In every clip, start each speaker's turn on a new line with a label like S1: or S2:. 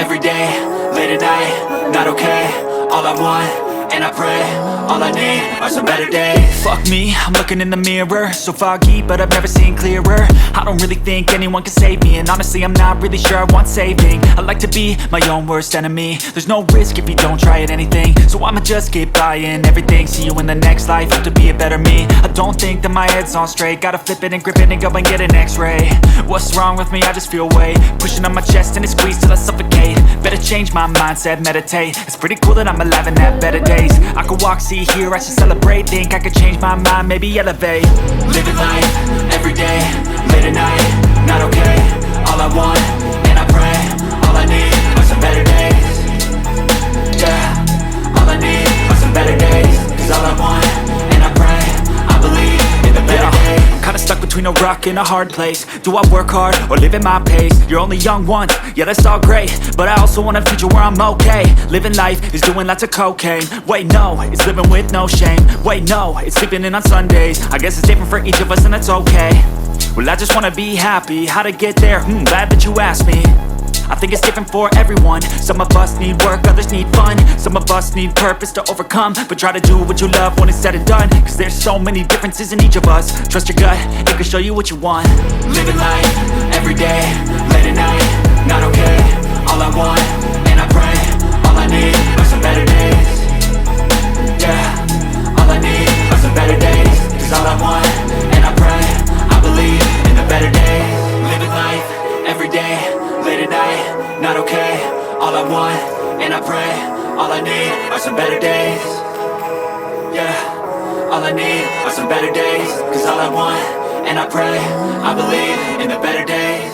S1: every day, late at night, not okay. All I want, and I pray, all I need are some better days. Fuck me, I'm looking in the mirror, so foggy, but I've never seen clearer. I don't really think anyone can save me, and honestly I'm not really sure I want saving. I like to be my own worst enemy. There's no risk if you don't try at anything, so I'ma just keep buying everything. See you in the next life, hope to be a better me. I don't think that my head's on straight, gotta flip it and grip it and go and get an x-ray. What's wrong with me? I just feel weight pushing on my chest and it squeezes till I suffocate. Better change my mindset, meditate. It's pretty cool that I'm alive and have better days. I could walk, see, hear, I should celebrate. Think I could change my mind, maybe elevate. Living life, every day, late at night, not okay. All I want, and I pray, all I need are some better days. Yeah, all I need are some better days. Cause all I want, and I pray, I believe in the better days. Kinda stuck between a rock and a hard place. Do I work hard or live at my pace? You're only young once, yeah that's all great, but I also want a future where I'm okay. Living life is doing lots of cocaine. Wait no, it's living with no shame. Wait no, it's sleeping in on Sundays. I guess it's different for each of us and that's okay. Well I just wanna be happy, how to get there? Glad that you asked me. I think it's different for everyone. Some of us need work, others need fun. Some of us need purpose to overcome. But try to do what you love when it's said and done. Cause there's so many differences in each of us. Trust your gut, it can show you what you want. Living life, every day, late at night, not okay. All I want, and I pray, all I need are some better days. Yeah, all I need are some better days. Cause all I want, and I pray, I believe in the better days. Living life, every day, late at night, not okay. All I want, and I pray, all I need are some better days. Yeah, all I need are some better days. Cause all I want, and I pray, I believe in the better days.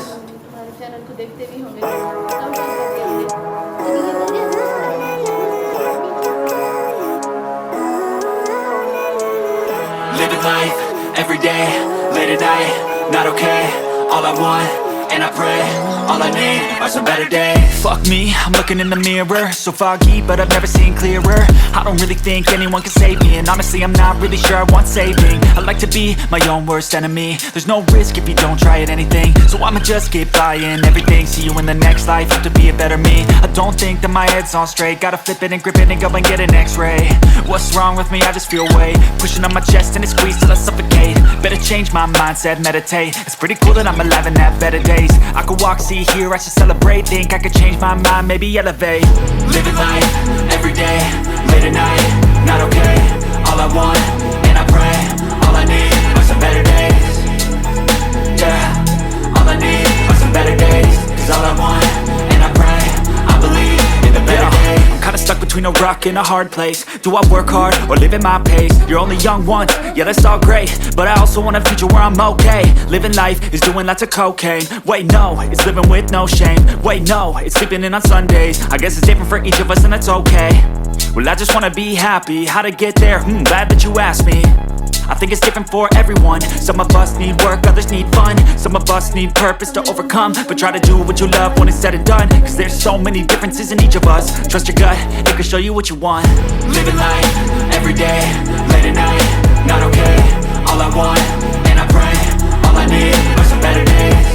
S1: Living life, every day, late at night, not okay. All I want, and I pray, all I need are some better days. Fuck me, I'm looking in the mirror, so foggy, but I've never seen clearer. I don't really think anyone can save me, and honestly I'm not really sure I want saving. I like to be my own worst enemy. There's no risk if you don't try at anything, so I'ma just keep buying everything. See you in the next life, hope to be a better me. I don't think that my head's on straight, gotta flip it and grip it and go and get an x-ray. What's wrong with me? I just feel weight pushing on my chest and it squeezes till I suffocate. Better change my mindset, meditate. It's pretty cool that I'm alive and have better days. I could walk, see, hear, I should celebrate. Think I could change my mind, maybe elevate. Living life, every day, late at night, not okay. All I want, and I pray, all I need are some better days. Yeah, all I need are some better days. Cause all I want, and I pray, I believe in the better days. I'm kinda stuck between a rock and a hard place. Do I work hard or live at my pace? You're only young once, yeah that's all great, but I also want a future where I'm okay. Living life is doing lots of cocaine. Wait no, it's living with no shame. Wait no, it's sleeping in on Sundays. I guess it's different for each of us and that's okay. Well I just wanna be happy, how to get there? Glad that you asked me. I think it's different for everyone. Some of us need work, others need fun. Some of us need purpose to overcome. But try to do what you love when it's said and done. Cause there's so many differences in each of us. Trust your gut, it can show you what you want. Living life, every day, late at night, not okay. All I want, and I pray, all I need are some better days.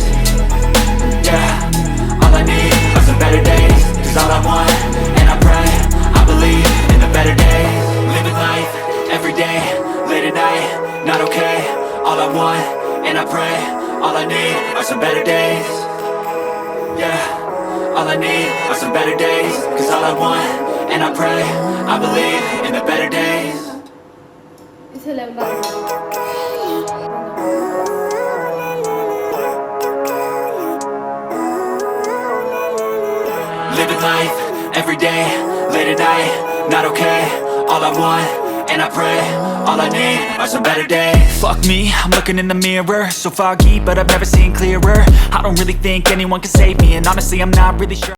S1: Yeah, all I need are some better days. Cause all I want, and I pray, I believe in the better days. Living life, every day, late at night, not okay. All I want, and I pray, all I need are some better days. Yeah, all I need are some better days. Cause all I want, and I pray, I believe in the better days. Living life, every day, late at night, not okay. All I want, and I pray, all I need are some better days. Fuck me, I'm looking in the mirror, so foggy, but I've never seen clearer. I don't really think anyone can save me, and honestly I'm not really sure